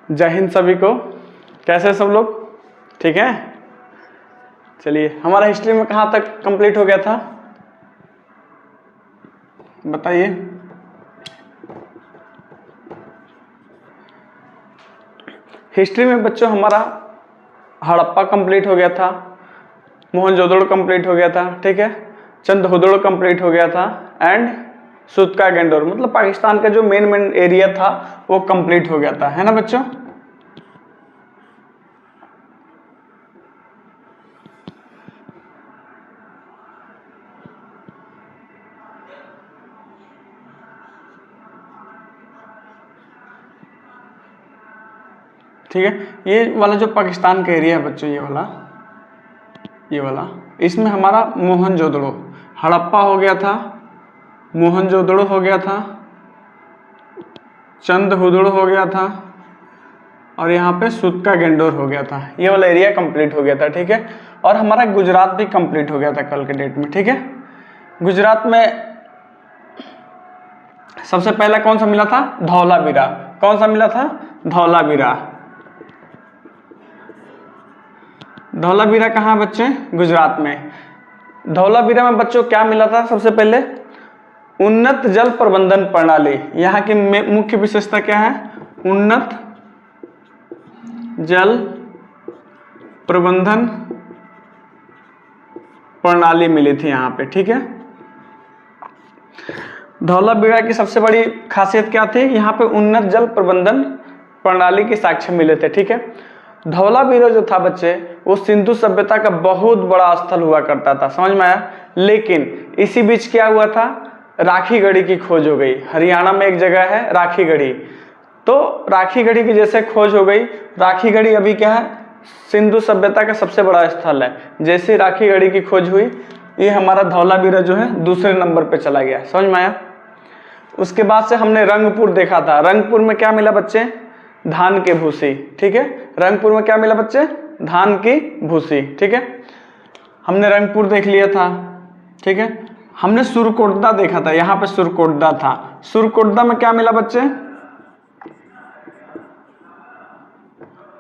जय हिंद सभी को। कैसे सब लोग, ठीक है? चलिए, हमारा हिस्ट्री में कहाँ तक कंप्लीट हो गया था बताइए। हिस्ट्री में बच्चों हमारा हड़प्पा कंप्लीट हो गया था, मोहनजोदड़ो कंप्लीट हो गया था, ठीक है, चंदहुदड़ो कंप्लीट हो गया था एंड सूत्का गंडोर, मतलब पाकिस्तान का जो मेन एरिया था वो कंप्लीट हो गया था, है ना बच्चों? ठीक है, ये वाला जो पाकिस्तान का एरिया है बच्चों, ये वाला इसमें हमारा मोहनजोदड़ो, हड़प्पा हो गया था, मोहनजोदड़ो हो गया था, चंदहुदड़ो हो गया था और यहाँ पे सूत्का गंडोर हो गया था। ये वाला एरिया कंप्लीट हो गया था, ठीक है। और हमारा गुजरात भी कंप्लीट हो गया था कल के डेट में, ठीक है। गुजरात में सबसे पहला कौन सा मिला था? धौलावीरा। कौन सा मिला था? धौलावीरा। धौलावीरा कहाँ बच्चे? गुजरात में। धौलावीरा में बच्चों क्या मिला था? सबसे पहले उन्नत जल प्रबंधन प्रणाली। यहाँ की मुख्य विशेषता क्या है? उन्नत जल प्रबंधन प्रणाली मिली थी यहाँ पे, ठीक है। धौलावीरा की सबसे बड़ी खासियत क्या थी? यहाँ पे उन्नत जल प्रबंधन प्रणाली के साक्ष्य मिले थे, ठीक है। धौलावीरा जो था बच्चे, वो सिंधु सभ्यता का बहुत बड़ा स्थल हुआ करता था, समझ में आया? लेकिन इसी बीच क्या हुआ था? राखी गढ़ी की खोज हो गई। हरियाणा में एक जगह है राखी गढ़ी, तो राखी गढ़ी की जैसे खोज हो गई, राखी गढ़ी अभी क्या है? सिंधु सभ्यता का सबसे बड़ा स्थल है। जैसे राखी गढ़ी की खोज हुई, ये हमारा धौलावीरा जो है दूसरे नंबर पे चला गया, समझ में आया? उसके बाद से हमने रंगपुर देखा था। रंगपुर में क्या मिला बच्चे? धान के भूसी, ठीक है। रंगपुर में क्या मिला बच्चे? धान की भूसी, ठीक है। हमने रंगपुर देख लिया था, ठीक है। हमने सुरकोटदा देखा था, यहाँ पे सुरकोटदा था। सुरकोटदा में क्या मिला बच्चे?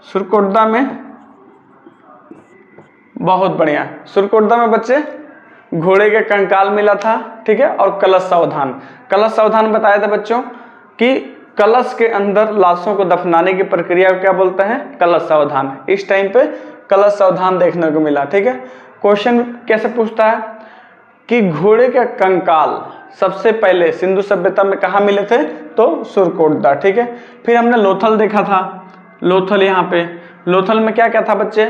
सुरकोटदा में बहुत बढ़िया, सुरकोटदा में बच्चे घोड़े के कंकाल मिला था, ठीक है, और कलश सावधान। कलश सावधान बताया था बच्चों कि कलश के अंदर लाशों को दफनाने की प्रक्रिया को क्या बोलते हैं? कलश सावधान। इस टाइम पे कलश सावधान देखने को मिला, ठीक है। क्वेश्चन कैसे पूछता है कि घोड़े के कंकाल सबसे पहले सिंधु सभ्यता में कहाँ मिले थे? तो सुरकोटदा, ठीक है। फिर हमने लोथल देखा था। लोथल, यहाँ पे लोथल में क्या क्या था बच्चे?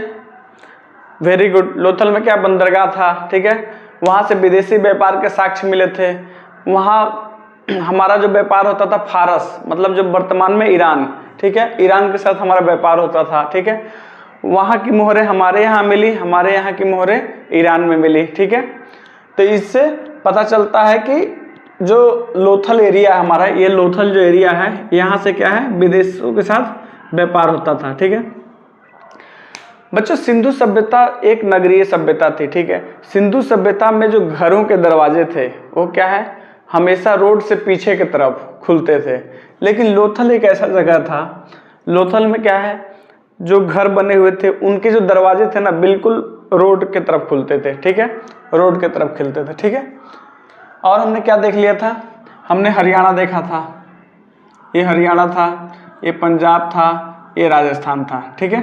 Very good. लोथल में क्या? बंदरगाह था, ठीक है। वहाँ से विदेशी व्यापार के साक्ष्य मिले थे। वहाँ हमारा जो व्यापार होता था फारस, मतलब जो वर्तमान में ईरान, ठीक है, ईरान के साथ हमारा व्यापार होता था, ठीक है। वहाँ की मोहरें हमारे यहाँ मिली, हमारे यहाँ की मोहरें ईरान में मिली, ठीक है। तो इससे पता चलता है कि जो लोथल एरिया हमारा, ये लोथल जो एरिया है, यहाँ से क्या है? विदेशों के साथ व्यापार होता था, ठीक है। बच्चों, सिंधु सभ्यता एक नगरीय सभ्यता थी, ठीक है। सिंधु सभ्यता में जो घरों के दरवाजे थे वो क्या है? हमेशा रोड से पीछे की तरफ खुलते थे। लेकिन लोथल एक ऐसा जगह था, लोथल में क्या है? जो घर बने हुए थे उनके जो दरवाजे थे ना, बिल्कुल रोड के तरफ खुलते थे, ठीक है, रोड के तरफ खुलते थे, ठीक है। और हमने क्या देख लिया था? हमने हरियाणा देखा था। ये हरियाणा था, ये पंजाब था, ये राजस्थान था, ठीक है।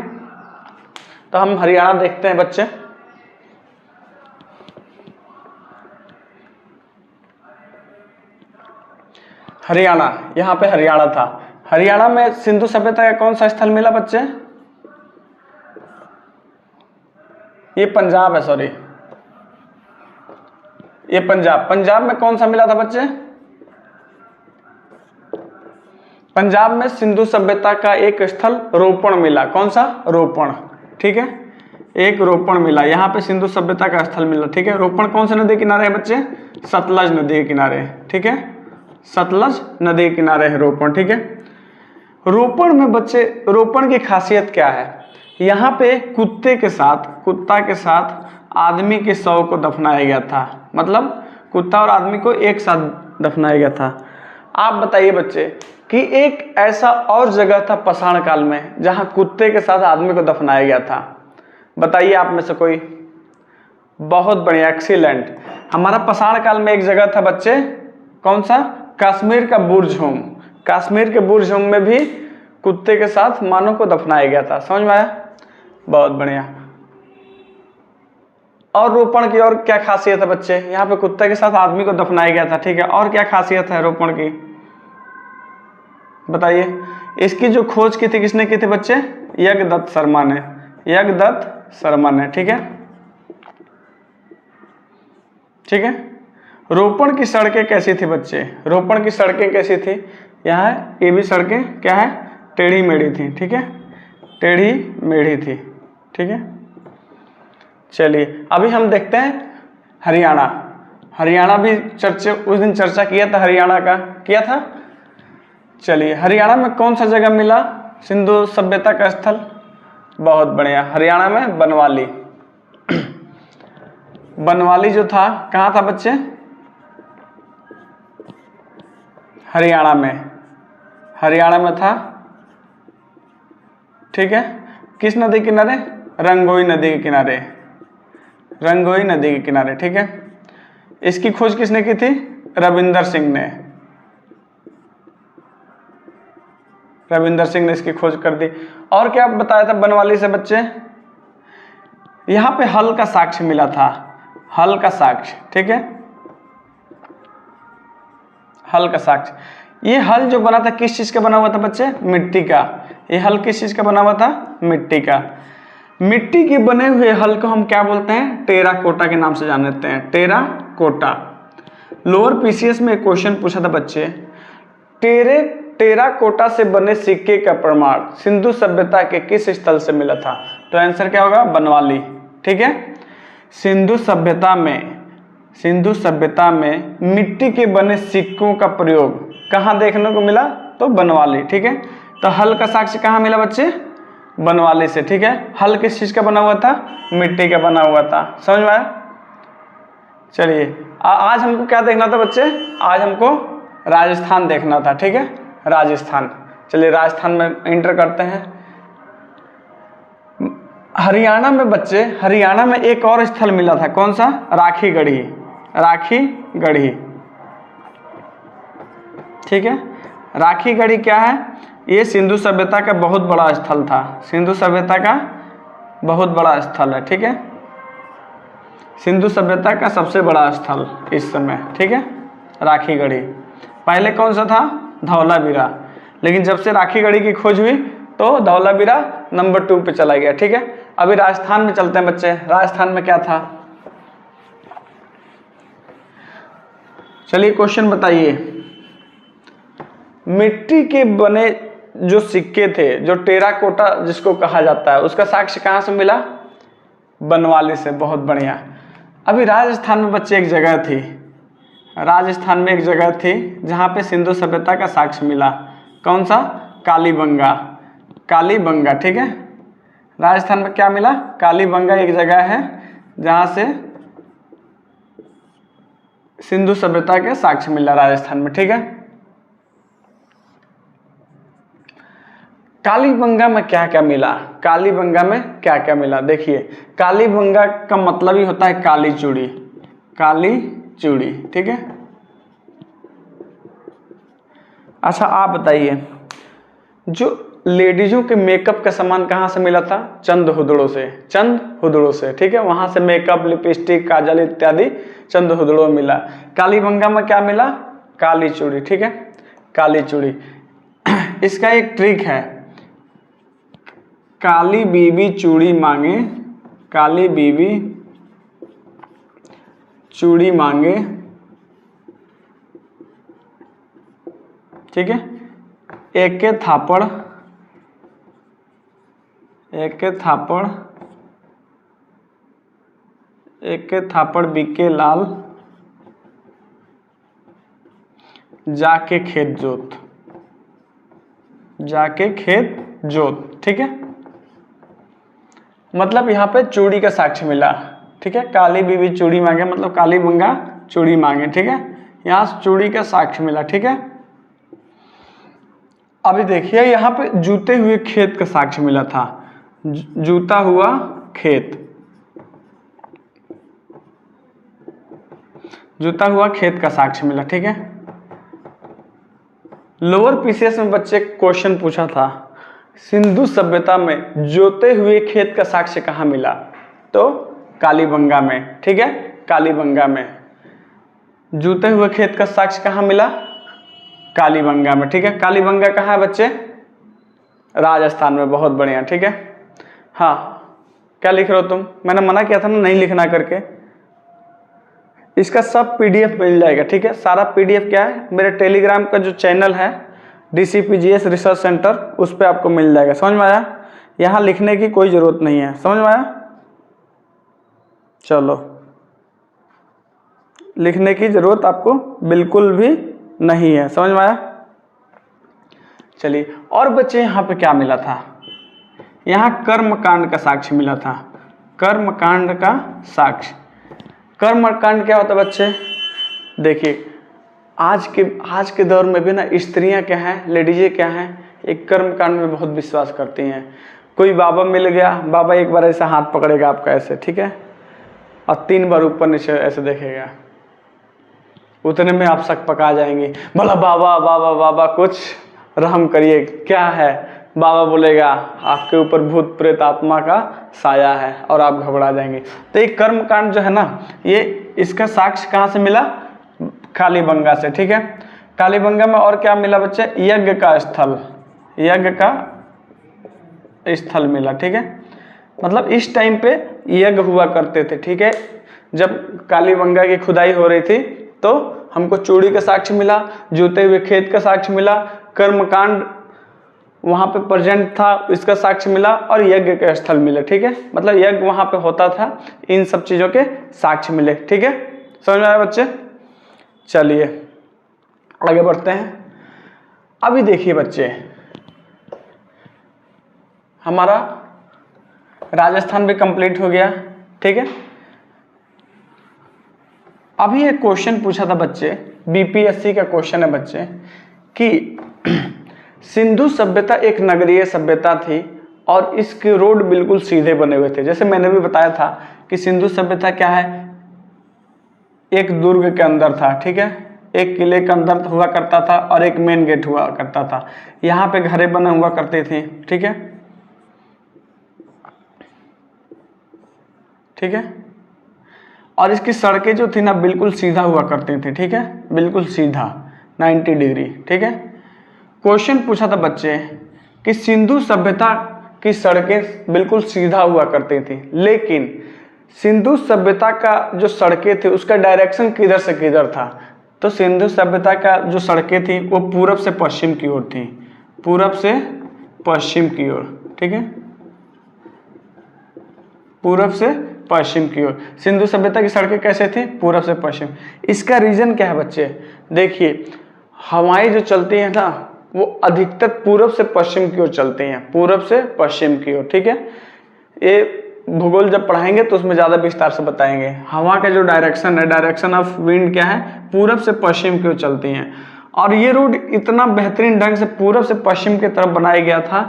तो हम हरियाणा देखते हैं बच्चे। हरियाणा, यहाँ पे हरियाणा था। हरियाणा में सिंधु सभ्यता का कौन सा स्थल मिला बच्चे? ये पंजाब है, सॉरी, ये पंजाब। पंजाब में कौन सा मिला था बच्चे? पंजाब में सिंधु सभ्यता का एक स्थल रोपण मिला। कौन सा? रोपण, ठीक है, एक रोपण मिला। यहाँ पे सिंधु सभ्यता का स्थल मिला, ठीक है। रोपण कौन से नदी किनारे है बच्चे? सतलज नदी के किनारे, ठीक है, सतलज नदी के किनारे है रोपण, ठीक है। रोपण में बच्चे, रोपण की खासियत क्या है? यहाँ पे कुत्ता के साथ आदमी के शव को दफनाया गया था। मतलब कुत्ता और आदमी को एक साथ दफनाया गया था। आप बताइए बच्चे कि एक ऐसा और जगह था पाषाण काल में जहां कुत्ते के साथ आदमी को दफनाया गया था, बताइए आप में से कोई। बहुत बढ़िया, एक्सीलेंट। हमारा पाषाण काल में एक जगह था बच्चे, कौन सा? कश्मीर का बुर्ज-होम। कश्मीर के बुर्ज-होम में भी कुत्ते के साथ मानव को दफनाया गया था। समझ में आया? बहुत बढ़िया। और रोपण की और क्या खासियत है बच्चे? यहाँ पे कुत्ते के साथ आदमी को दफनाया गया था, ठीक है। और क्या खासियत है रोपण की, बताइए। इसकी जो खोज की थी किसने की थी बच्चे? यज्ञदत्त शर्मा ने, यज्ञदत्त शर्मा ने, ठीक है, ठीक है। रोपण की सड़कें कैसी थी बच्चे? रोपण की सड़कें कैसी थी? यहाँ ये भी सड़कें क्या है? टेढ़ी मेढ़ी थी, ठीक है, टेढ़ी मेढ़ी थी, ठीक है। चलिए अभी हम देखते हैं हरियाणा। हरियाणा भी चर्चा, उस दिन चर्चा किया था हरियाणा का, किया था। चलिए हरियाणा में कौन सा जगह मिला सिंधु सभ्यता का स्थल? बहुत बढ़िया, हरियाणा में बनवाली। बनवाली जो था कहाँ था बच्चे? हरियाणा में, हरियाणा में था, ठीक है। किस नदी के किनारे? रंगोई नदी के किनारे, रंगोई नदी के किनारे, ठीक है। इसकी खोज किसने की थी? रविंदर सिंह ने, रविंदर सिंह ने इसकी खोज कर दी। और क्या बताया था बनवाली से बच्चे? यहाँ पे हल का साक्ष्य मिला था, हल का साक्ष्य, ठीक है, हल का साक्ष्य। ये हल जो बना था किस चीज का बना हुआ था बच्चे? मिट्टी का। ये हल किस चीज का बना हुआ था? मिट्टी का। मिट्टी के बने हुए हल को हम क्या बोलते हैं? टेराकोटा के नाम से जानते हैं, टेराकोटा। लोअर पीसीएस में एक क्वेश्चन पूछा था बच्चे, टेराकोटा से बने सिक्के का प्रमाण सिंधु सभ्यता के किस स्थल से मिला था? तो आंसर क्या होगा? बनवाली, ठीक है। सिंधु सभ्यता में मिट्टी के बने सिक्कों का प्रयोग कहाँ देखने को मिला? तो बनवाली, ठीक है। तो हल का साक्ष्य कहाँ मिला बच्चे? बनवाली से, ठीक है। हल किस चीज का बना हुआ था? मिट्टी का बना हुआ था। समझ में आया? चलिए आज हमको क्या देखना था बच्चे? आज हमको राजस्थान देखना था, ठीक है, राजस्थान। चलिए राजस्थान में एंटर करते हैं। हरियाणा में बच्चे, हरियाणा में एक और स्थल मिला था, कौन सा? राखी गढ़ी, राखी गढ़ी, ठीक है। राखी गढ़ी क्या है? ये सिंधु सभ्यता का बहुत बड़ा स्थल था, सिंधु सभ्यता का बहुत बड़ा स्थल है, ठीक है, सिंधु सभ्यता का सबसे बड़ा स्थल इस समय, ठीक है, राखी गढ़ी। पहले कौन सा था? धौलावीरा, लेकिन जब से राखी गढ़ी की खोज हुई तो धौलावीरा नंबर 2 पे चला गया, ठीक है। अभी राजस्थान में चलते हैं बच्चे। राजस्थान में क्या था? चलिए क्वेश्चन बताइए। मिट्टी के बने जो सिक्के थे, जो टेराकोटा जिसको कहा जाता है, उसका साक्ष्य कहाँ से मिला? बनवाली से। बहुत बढ़िया। अभी राजस्थान में बच्चे एक जगह थी, राजस्थान में एक जगह थी जहाँ पे सिंधु सभ्यता का साक्ष्य मिला, कौन सा? कालीबंगा, कालीबंगा, ठीक है। राजस्थान में क्या मिला? कालीबंगा एक जगह है जहाँ से सिंधु सभ्यता के साक्ष्य मिला राजस्थान में, ठीक है। कालीबंगा में क्या क्या मिला? कालीबंगा में क्या क्या मिला? देखिए कालीबंगा का मतलब ही होता है काली चूड़ी, काली चूड़ी, ठीक है। अच्छा आप बताइए, जो लेडीजों के मेकअप का सामान कहाँ से मिला था? चंद हुदड़ों से, चंद हुदड़ों से, ठीक है। वहां से मेकअप, लिपस्टिक, काजल इत्यादि चंद हुदड़ों में मिला। कालीबंगा में क्या मिला? काली चूड़ी, ठीक है, काली चूड़ी। इसका एक ट्रिक है, काली बीबी चूड़ी मांगे, काली बीबी चूड़ी मांगे, ठीक है, एक के थापड़, एक के थापड़, एक के थापड़ बिके लाल, जाके खेत जोत, जाके खेत जोत, ठीक है। मतलब यहाँ पे चूड़ी का साक्ष्य मिला, ठीक है। काली बीबी चूड़ी मांगे मतलब कालीबंगा चूड़ी मांगे, ठीक है। यहाँ चूड़ी का साक्ष्य मिला, ठीक है। अभी देखिए यहाँ पे जूते हुए खेत का साक्ष्य मिला था, जूता हुआ खेत, जूता हुआ खेत का साक्ष्य मिला। ठीक है, लोअर पीसीएस में बच्चे क्वेश्चन पूछा था, सिंधु सभ्यता में जोते हुए खेत का साक्ष्य कहाँ मिला? तो कालीबंगा में। ठीक है, कालीबंगा में। जूते हुए खेत का साक्ष्य कहाँ मिला? कालीबंगा में। ठीक है, कालीबंगा कहाँ है बच्चे? राजस्थान में। बहुत बढ़िया। ठीक है, हाँ क्या लिख रहे हो तुम? मैंने मना किया था ना नहीं लिखना करके। इसका सब पीडीएफ मिल जाएगा। ठीक है, सारा पीडीएफ क्या है, मेरे टेलीग्राम का जो चैनल है DCPGS रिसर्च सेंटर, उस पर आपको मिल जाएगा। समझ में आया? यहाँ लिखने की कोई ज़रूरत नहीं है। समझ में आया? चलो, लिखने की ज़रूरत आपको बिल्कुल भी नहीं है। समझ में आया? चलिए, और बच्चे यहाँ पे क्या मिला था? यहाँ कर्मकांड का साक्ष्य मिला था। कर्मकांड का साक्ष्य। कर्मकांड क्या होता है बच्चे? देखिए, आज के दौर में भी ना स्त्रियां क्या हैं, लेडीजें क्या हैं, एक कर्मकांड में बहुत विश्वास करती हैं। कोई बाबा मिल गया, बाबा एक बार ऐसा हाथ पकड़ेगा आपका ऐसे, ठीक है, और 3 बार ऊपर नीचे ऐसे देखेगा, उतने में आप शक पका जाएंगे, बोला बाबा बाबा बाबा कुछ रहम करिए, क्या है? बाबा बोलेगा आपके ऊपर भूत प्रेत आत्मा का साया है, और आप घबरा जाएंगे। तो ये कर्मकांड जो है ना, ये इसका साक्ष्य कहाँ से मिला? कालीबंगा से। ठीक है, कालीबंगा में और क्या मिला बच्चे? यज्ञ का स्थल, यज्ञ का स्थल मिला। ठीक है, मतलब इस टाइम पे यज्ञ हुआ करते थे। ठीक है, जब कालीबंगा की खुदाई हो रही थी तो हमको चूड़ी का साक्ष्य मिला, जूते हुए खेत का साक्ष्य मिला, कर्मकांड वहाँ पे प्रेजेंट था इसका साक्ष्य मिला, और यज्ञ के स्थल मिले। ठीक है, मतलब यज्ञ वहाँ पे होता था, इन सब चीज़ों के साक्ष्य मिले। ठीक है, समझ में आया बच्चे? चलिए आगे बढ़ते हैं। अभी देखिए बच्चे, हमारा राजस्थान भी कंप्लीट हो गया। ठीक है, अभी एक क्वेश्चन पूछा था बच्चे, बीपीएससी का क्वेश्चन है बच्चे, कि सिंधु सभ्यता एक नगरीय सभ्यता थी और इसके रोड बिल्कुल सीधे बने हुए थे। जैसे मैंने भी बताया था कि सिंधु सभ्यता क्या है, एक दुर्ग के अंदर था। ठीक है, एक किले के अंदर हुआ करता था और एक मेन गेट हुआ करता था। यहाँ पे घरें बने हुआ करते थे। ठीक है, ठीक है, और इसकी सड़कें जो थी ना बिल्कुल सीधा हुआ करती थी। ठीक है, बिल्कुल सीधा 90 डिग्री। ठीक है, क्वेश्चन पूछा था बच्चे कि सिंधु सभ्यता की सड़कें बिल्कुल सीधा हुआ करती थी, लेकिन सिंधु सभ्यता का जो सड़कें थी उसका डायरेक्शन किधर से किधर था? तो सिंधु सभ्यता का जो सड़कें थी वो पूरब से पश्चिम की ओर थी, पूरब से पश्चिम की ओर। ठीक है, पूरब से पश्चिम की ओर सिंधु सभ्यता की सड़कें कैसे थी? पूरब से पश्चिम। इसका रीजन क्या है बच्चे? देखिए, हवाएं जो चलती हैं ना वो अधिकतर पूरब से पश्चिम की ओर चलती हैं, पूरब से पश्चिम की ओर। ठीक है, ये भूगोल जब पढ़ाएंगे तो उसमें ज़्यादा विस्तार से बताएंगे। हवा का जो डायरेक्शन है, डायरेक्शन ऑफ विंड क्या है? पूरब से पश्चिम की ओर चलती हैं। और ये रोड इतना बेहतरीन ढंग से पूरब से पश्चिम की तरफ बनाया गया था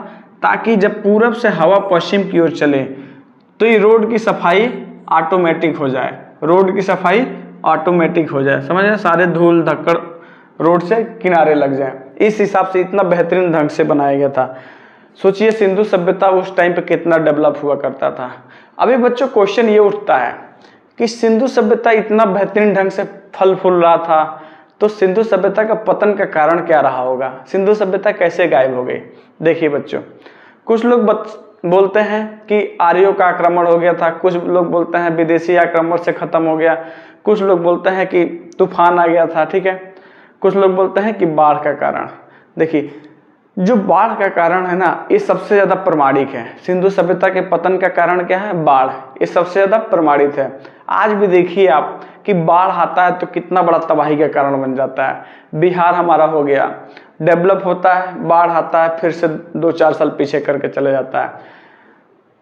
ताकि जब पूरब से हवा पश्चिम की ओर चले तो ये रोड की सफाई ऑटोमेटिक हो जाए, रोड की सफाई ऑटोमेटिक हो जाए। समझ रहे? सारे धूल धक्कड़ रोड से किनारे लग जाए, इस हिसाब से इतना बेहतरीन ढंग से बनाया गया था। सोचिए सिंधु सभ्यता उस टाइम पे कितना डेवलप हुआ करता था। अभी बच्चों क्वेश्चन ये उठता है कि सिंधु सभ्यता इतना बेहतरीन ढंग से फल फूल रहा था तो सिंधु सभ्यता का पतन का कारण क्या रहा होगा? सिंधु सभ्यता कैसे गायब हो गई? देखिए बच्चों, कुछ लोग बोलते हैं कि आर्यों का आक्रमण हो गया था, कुछ लोग बोलते हैं विदेशी आक्रमण से खत्म हो गया, कुछ लोग बोलते हैं कि तूफान आ गया था। ठीक है, कुछ लोग बोलते हैं कि बाढ़ का कारण। देखिए, जो बाढ़ का कारण है ना ये सबसे ज्यादा प्रमाणिक है। सिंधु सभ्यता के पतन का कारण क्या है? बाढ़। ये सबसे ज्यादा प्रमाणित है। आज भी देखिए आप कि बाढ़ आता है तो कितना बड़ा तबाही का कारण बन जाता है। बिहार हमारा हो गया, डेवलप होता है, बाढ़ आता है, फिर से 2-4 साल पीछे करके चले जाता है।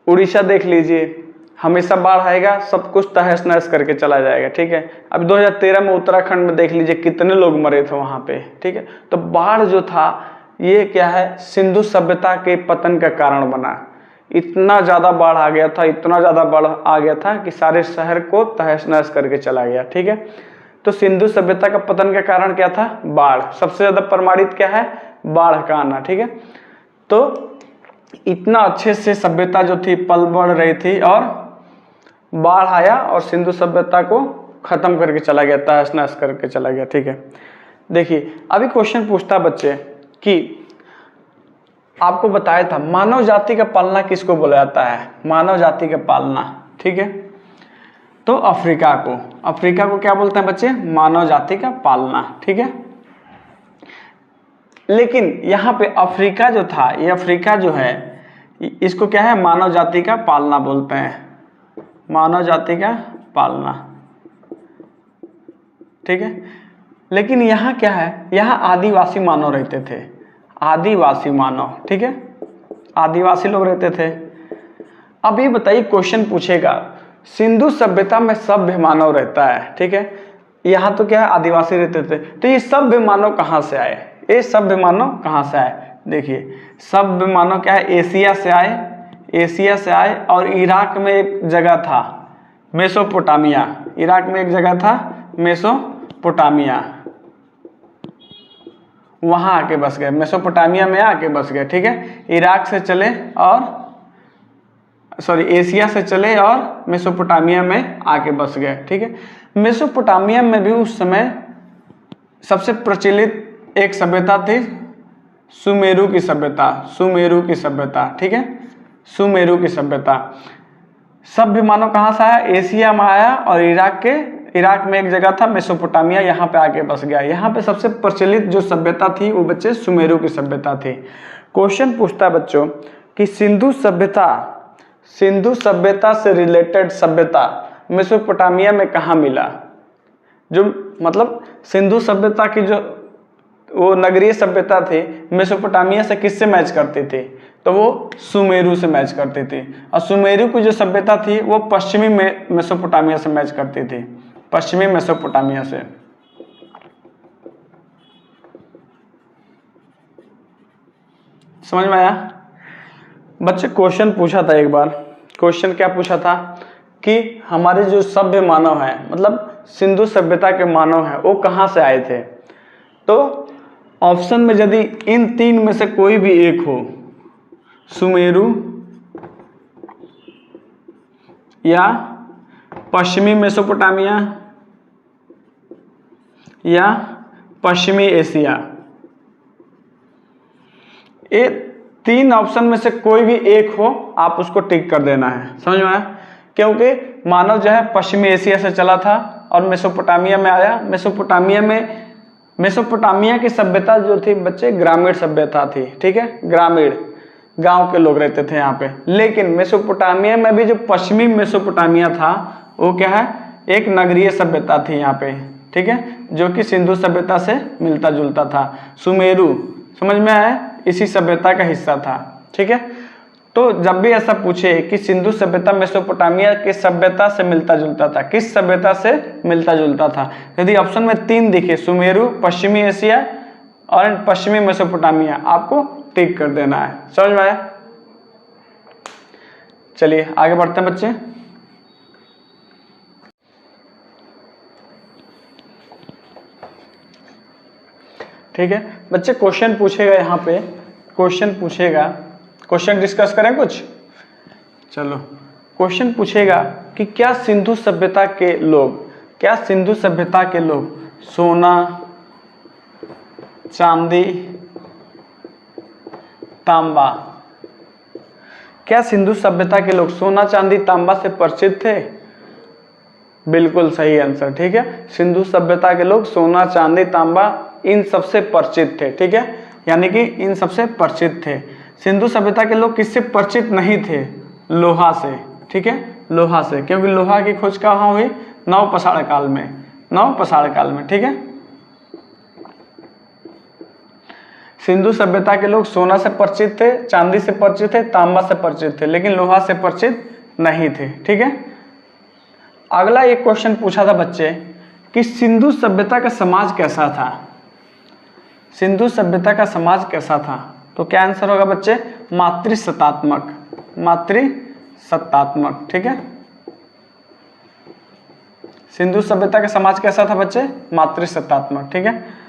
उड़ीसा देख लीजिए, हमेशा बाढ़ आएगा, सब कुछ तहस नहस करके चला जाएगा। ठीक है, अब 2013 में उत्तराखंड में देख लीजिए कितने लोग मरे थे वहाँ पे। ठीक है, तो बाढ़ जो था ये क्या है, सिंधु सभ्यता के पतन का कारण बना। इतना ज़्यादा बाढ़ आ गया था, इतना ज़्यादा बाढ़ आ गया था कि सारे शहर को तहस नहस करके चला गया। ठीक है, तो सिंधु सभ्यता का पतन का कारण क्या था, बाढ़। सबसे ज़्यादा प्रमाणित क्या है, बाढ़ का आना। ठीक है, तो इतना अच्छे से सभ्यता जो थी पल बढ़ रही थी और बाढ़ आया और सिंधु सभ्यता को खत्म करके चला गया, तहस नहस करके चला गया। ठीक है, देखिए अभी क्वेश्चन पूछता बच्चे कि आपको बताया था मानव जाति का पालना किसको बोला जाता है, मानव जाति का पालना। ठीक है, तो अफ्रीका को क्या बोलते हैं बच्चे, मानव जाति का पालना। ठीक है, लेकिन यहाँ पे अफ्रीका जो था, ये अफ्रीका जो है इसको क्या है, मानव जाति का पालना बोलते हैं, मानव जाति का पालना। ठीक है, लेकिन यहाँ क्या है, यहाँ आदिवासी मानव रहते थे, आदिवासी मानव। ठीक है, आदिवासी लोग रहते थे। अब ये बताइए, क्वेश्चन पूछेगा सिंधु सभ्यता में सभ्य मानव रहता है। ठीक है, यहाँ तो क्या है, आदिवासी रहते थे, तो ये सभ्य मानव कहाँ से आए, ये सभ्य मानव कहाँ से आए। देखिए सभ्य मानव क्या है, एशिया से आए, एशिया से आए और इराक में एक जगह था मेसोपोटामिया, इराक में एक जगह था मेसोपोटामिया, वहाँ आके बस गए, मेसोपोटामिया में आके बस गए। ठीक है, इराक से चले और एशिया से चले और मेसोपोटामिया में आके बस गए। ठीक है, मेसोपोटामिया में भी उस समय सबसे प्रचलित एक सभ्यता थी सुमेरु की सभ्यता, सुमेरु की सभ्यता। ठीक है, सुमेरु की सभ्यता। सभ्य मानव कहाँ से आया, एशिया में आया और इराक में एक जगह था मेसोपोटामिया, यहाँ पे आके बस गया। यहाँ पे सबसे प्रचलित जो सभ्यता थी वो बच्चे सुमेरु की सभ्यता थी। क्वेश्चन पूछता है बच्चों कि सिंधु सभ्यता से रिलेटेड सभ्यता मेसोपोटामिया में कहाँ मिला, जो मतलब सिंधु सभ्यता की जो वो नगरीय सभ्यता थी मेसोपोटामिया से किससे मैच करती थी, तो वो सुमेरु से मैच करती थी। और सुमेरु की जो सभ्यता थी वो पश्चिमी मेसोपोटामिया से मैच करती थी, पश्चिमी मेसोपोटामिया से। समझ में आया बच्चे? क्वेश्चन पूछा था एक बार, क्वेश्चन क्या पूछा था कि हमारे जो सभ्य मानव है, मतलब सिंधु सभ्यता के मानव हैं, वो कहाँ से आए थे। तो ऑप्शन में यदि इन तीन में से कोई भी एक हो, सुमेरु या पश्चिमी मेसोपोटामिया या पश्चिमी एशिया, ये तीन ऑप्शन में से कोई भी एक हो, आप उसको टिक कर देना है। समझ में आया? क्योंकि मानव जो है पश्चिमी एशिया से चला था और मेसोपोटामिया में आया। मेसोपोटामिया की सभ्यता जो थी बच्चे ग्रामीण सभ्यता थी। ठीक है, ग्रामीण गांव के लोग रहते थे यहाँ पे। लेकिन मेसोपोटामिया में भी जो पश्चिमी मेसोपोटामिया था वो क्या है, एक नगरीय सभ्यता थी यहाँ पे। ठीक है, जो कि सिंधु सभ्यता से मिलता जुलता था। सुमेरु, समझ में आया, इसी सभ्यता का हिस्सा था। ठीक है, तो जब भी ऐसा पूछे कि सिंधु सभ्यता मेसोपोटामिया की सभ्यता से मिलता जुलता था, किस सभ्यता से मिलता जुलता था, यदि ऑप्शन में तीन दिखे, सुमेरु, पश्चिमी एशिया और पश्चिमी मेसोपोटामिया, आपको टिक कर देना है। समझ में आया? चलिए आगे बढ़ते हैं बच्चे। ठीक है बच्चे, क्वेश्चन पूछेगा यहाँ पे, क्वेश्चन पूछेगा, क्वेश्चन डिस्कस करें कुछ। चलो, क्वेश्चन पूछेगा कि क्या सिंधु सभ्यता के लोग सोना, चांदी, तांबा, क्या सिंधु सभ्यता के लोग सोना, चांदी, तांबा से परिचित थे? बिल्कुल सही आंसर। ठीक है, सिंधु सभ्यता के लोग सोना, चांदी, तांबा इन सबसे परिचित थे। ठीक है, यानी कि इन सबसे परिचित थे। सिंधु सभ्यता के लोग किससे परिचित नहीं थे? लोहा से। ठीक है, लोहा से, क्योंकि लोहा की खोज कहाँ हुई? नवपाषाण काल में, नवपाषाण काल में। ठीक है, सिंधु सभ्यता के लोग सोना से परिचित थे, चांदी से परिचित थे, तांबा से परिचित थे, लेकिन लोहा से परिचित नहीं थे। ठीक है, अगला एक क्वेश्चन पूछा था बच्चे कि सिंधु सभ्यता का समाज कैसा था। सिंधु सभ्यता का समाज कैसा था? तो क्या आंसर होगा बच्चे? मातृसत्तात्मक, मातृसत्तात्मक, ठीक है। सिंधु सभ्यता का समाज कैसा था बच्चे? मातृसत्तात्मक, ठीक है।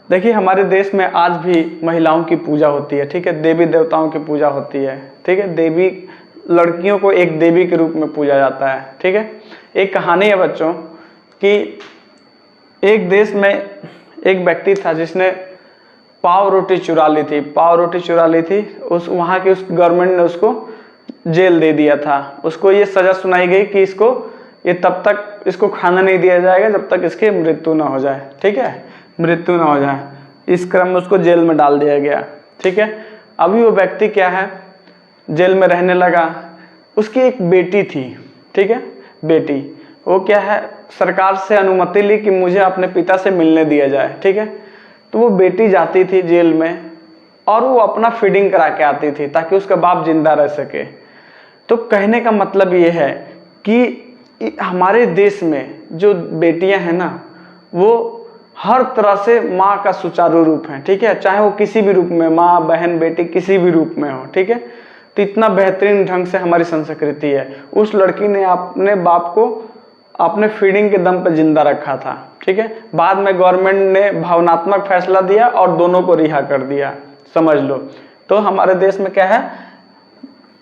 देखिए हमारे देश में आज भी महिलाओं की पूजा होती है, ठीक है, देवी देवताओं की पूजा होती है, ठीक है, देवी, लड़कियों को एक देवी के रूप में पूजा जाता है, ठीक है। एक कहानी है बच्चों कि एक देश में एक व्यक्ति था जिसने पाव रोटी चुरा ली थी, पाव रोटी चुरा ली थी। उस वहाँ की उस गवर्नमेंट ने उसको जेल दे दिया था। उसको ये सज़ा सुनाई गई कि इसको ये तब तक इसको खाना नहीं दिया जाएगा जब तक इसकी मृत्यु ना हो जाए, ठीक है, मृत्यु ना हो जाए। इस क्रम में उसको जेल में डाल दिया गया, ठीक है। अभी वो व्यक्ति क्या है, जेल में रहने लगा। उसकी एक बेटी थी, ठीक है, बेटी, वो क्या है, सरकार से अनुमति ली कि मुझे अपने पिता से मिलने दिया जाए, ठीक है। तो वो बेटी जाती थी जेल में और वो अपना फीडिंग करा के आती थी ताकि उसका बाप जिंदा रह सके। तो कहने का मतलब ये है कि हमारे देश में जो बेटियां हैं ना, वो हर तरह से माँ का सुचारू रूप है, ठीक है, चाहे वो किसी भी रूप में, माँ, बहन, बेटी, किसी भी रूप में हो, ठीक है। तो इतना बेहतरीन ढंग से हमारी संस्कृति है। उस लड़की ने अपने बाप को अपने फीडिंग के दम पर जिंदा रखा था, ठीक है। बाद में गवर्नमेंट ने भावनात्मक फैसला दिया और दोनों को रिहा कर दिया, समझ लो। तो हमारे देश में क्या है,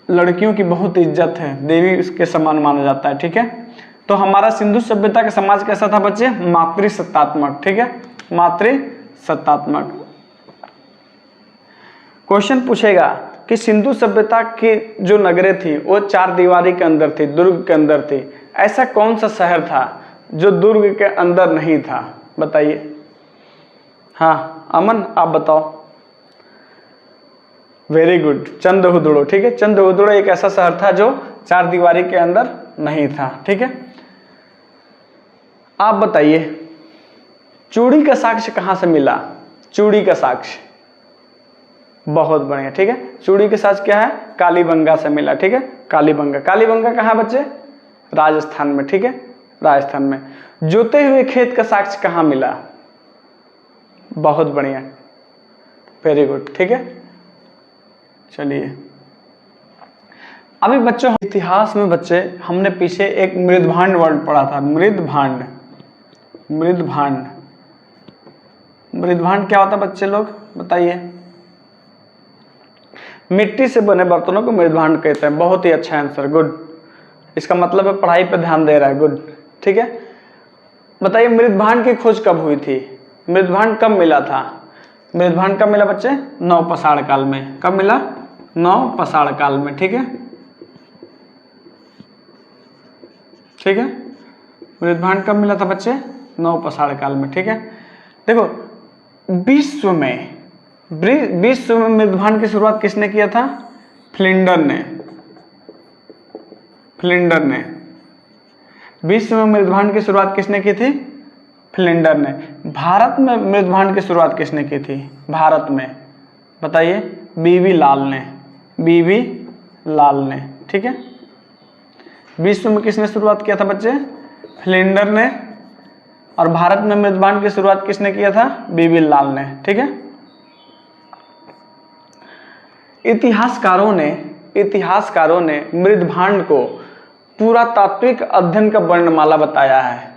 लड़कियों की बहुत इज्जत है, देवी उसके समान माना जाता है, ठीक है। तो हमारा सिंधु सभ्यता का समाज कैसा था बच्चे? मातृसत्तात्मक, ठीक है, मातृसत्तात्मक। क्वेश्चन पूछेगा कि सिंधु सभ्यता की जो नगरें थी वो चार दीवारी के अंदर थी, दुर्ग के अंदर थी। ऐसा कौन सा शहर था जो दुर्ग के अंदर नहीं था? बताइए। हाँ अमन, आप बताओ। वेरी गुड, चंद्रहुदड़ो, ठीक है। चंद्रहुदड़ो एक ऐसा शहर था जो चार दीवारी के अंदर नहीं था, ठीक है। आप बताइए, चूड़ी का साक्ष्य कहां से मिला? चूड़ी का साक्ष्य, बहुत बढ़िया, ठीक है। चूड़ी के साक्ष्य क्या है? कालीबंगा से मिला, ठीक है। कालीबंगा, कालीबंगा कहाँ बच्चे? राजस्थान में, ठीक है, राजस्थान में। जोते हुए खेत का साक्ष्य कहाँ मिला? बहुत बढ़िया, वेरी गुड, ठीक है। चलिए अभी बच्चों इतिहास में बच्चे हमने पीछे एक मृदभांड वर्ड पढ़ा था, मृदभांड। मृदभांड, मृदभांड क्या होता है बच्चे लोग बताइए? मिट्टी से बने बर्तनों को मृदभांड कहते हैं। बहुत ही अच्छा आंसर, गुड। इसका मतलब है पढ़ाई पे ध्यान दे रहा है, गुड, ठीक है। बताइए मृदभांड की खोज कब हुई थी? मृदभांड कब मिला था? मृदभांड कब मिला बच्चे? नवपाषाण काल में। कब मिला? नवपाषाण काल में, ठीक है, ठीक है। मृदभांड कब मिला था बच्चे? नवपाषाण काल में, ठीक है। देखो विश्व में मृदभांड की शुरुआत किसने किया था? फ्लिंडर ने। फ्लिंडर ने विश्व में मृदभांड की शुरुआत किसने की थी? फ्लिंडर ने। भारत में मृदभांड की शुरुआत किसने की थी? भारत में बताइए? बीवी लाल ने। बीवी लाल ने, ठीक है। विश्व में किसने शुरुआत किया था बच्चे? फ्लिंडर ने। और भारत में मृदभांड की शुरुआत किसने किया था? बीबी लाल ने, ठीक है। इतिहासकारों ने मृदभांड को पुरातात्विक अध्ययन का वर्णमाला बताया है।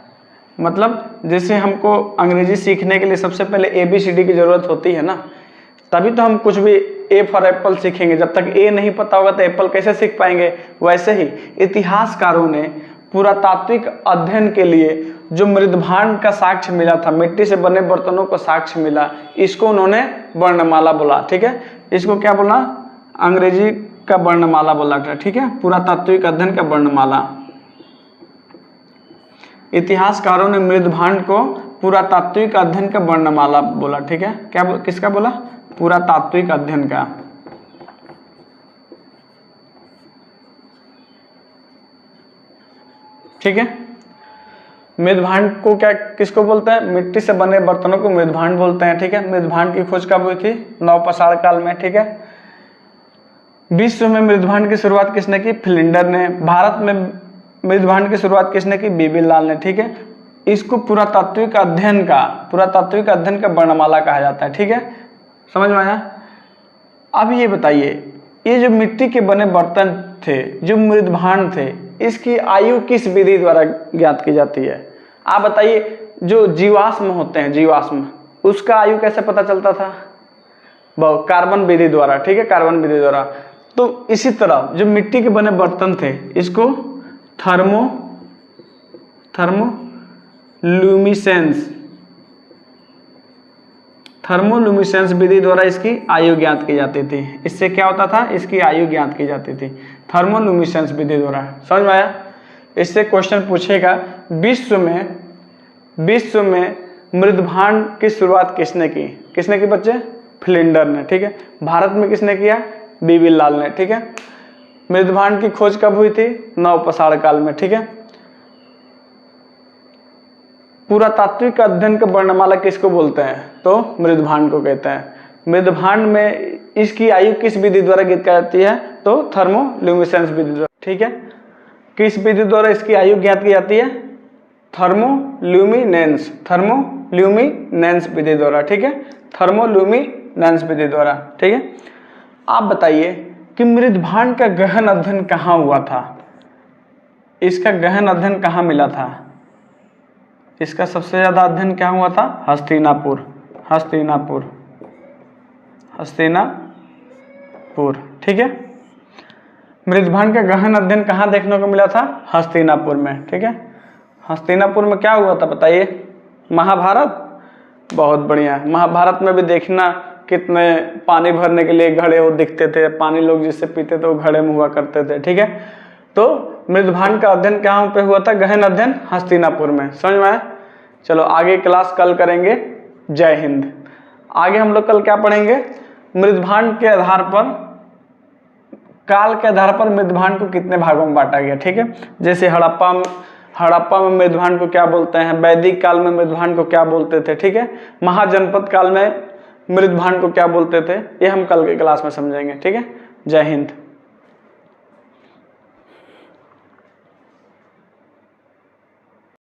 मतलब जैसे हमको अंग्रेजी सीखने के लिए सबसे पहले ABCD की जरूरत होती है ना, तभी तो हम कुछ भी A फॉर एप्पल सीखेंगे। जब तक A नहीं पता होगा तो एप्पल कैसे सीख पाएंगे? वैसे ही इतिहासकारों ने पुरातात्विक अध्ययन के लिए जो मृदभांड का साक्ष्य मिला था, मिट्टी से बने बर्तनों का साक्ष्य मिला, इसको उन्होंने वर्णमाला बोला, ठीक है। इसको क्या बोला? अंग्रेजी का वर्णमाला बोला था, ठीक है, पुरातात्विक अध्ययन का वर्णमाला। इतिहासकारों ने मृदभांड को पुरातात्विक अध्ययन का वर्णमाला बोला, ठीक है। क्या किसका बोला? पुरातात्विक अध्ययन का। ठीक है। मृदभांड को क्या किसको बोलते हैं? मिट्टी से बने बर्तनों को मृदभांड बोलते हैं, ठीक है। मृदभांड की खोज कब हुई थी? नवपाषाण काल में, ठीक है। विश्व में मृदभांड की शुरुआत किसने की? फ्लिंडर ने। भारत में मृदभांड की शुरुआत किसने की? बीबी लाल ने, ठीक है। इसको पुरातात्विक अध्ययन का वर्णमाला कहा जाता है। ठीक है, समझ में आया। अब ये बताइए, ये जो मिट्टी के बने बर्तन थे, जो मृदभांड थे, इसकी आयु किस विधि द्वारा ज्ञात की जाती है? आप बताइए। जो जीवाश्म होते हैं, जीवाश्म, उसका आयु कैसे पता चलता था? कार्बन विधि द्वारा। ठीक है, कार्बन विधि द्वारा। तो इसी तरह जो मिट्टी के बने बर्तन थे, इसको थर्मोल्यूमिसेंस विधि द्वारा इसकी आयु ज्ञात की जाती थी। इससे क्या होता था? इसकी आयु ज्ञात की जाती थी थर्मोल्यूमिसेंस विधि द्वारा। समझ में आया? इससे क्वेश्चन पूछेगा, विश्व में मृदभांड की शुरुआत किसने की बच्चे? फ्लिंडर ने। ठीक है, भारत में किसने किया? बीबी लाल ने। ठीक है, मृदभांड की खोज कब हुई थी? नवपाषाण काल में। ठीक है, पुरातात्विक अध्ययन का वर्णमाला किसको बोलते हैं? तो मृदभांड को कहते हैं। मृदभांड में इसकी आयु किस विधि द्वारा ज्ञात की जाती है? तो थर्मोल्यूमिसेंस विधि द्वारा। ठीक है, किस विधि द्वारा इसकी आयु ज्ञात की जाती है? थर्मोल्यूमिनेंस विधि द्वारा। ठीक है, थर्मोल्यूमिनेंस विधि द्वारा। ठीक है, आप बताइए कि मृदभांड का गहन अध्ययन कहाँ हुआ था? इसका गहन अध्ययन कहाँ मिला था? इसका सबसे ज्यादा अध्ययन क्या हुआ था? हस्तिनापुर। ठीक है, मृदभांड का गहन अध्ययन कहाँ देखने को मिला था? हस्तिनापुर में। ठीक है, हस्तिनापुर में क्या हुआ था बताइए? महाभारत। बहुत बढ़िया। महाभारत में भी देखना कितने पानी भरने के लिए घड़े वो दिखते थे, पानी लोग जिससे पीते थे वो घड़े में हुआ करते थे। ठीक है, तो मृदभांड का अध्ययन कहाँ पे हुआ था? गहन अध्ययन हस्तिनापुर में। समझ में आया? चलो आगे क्लास कल करेंगे। जय हिंद। आगे हम लोग कल क्या पढ़ेंगे? मृदभांड के आधार पर, काल के आधार पर मृदभांड को कितने भागों में बांटा गया। ठीक है, जैसे हड़प्पा में मृदभांड को क्या बोलते हैं, वैदिक काल में मृदभांड को क्या बोलते थे। ठीक है, महाजनपद काल में मृदभांड को क्या बोलते थे, ये हम कल के क्लास में समझेंगे। ठीक है, जय हिंद।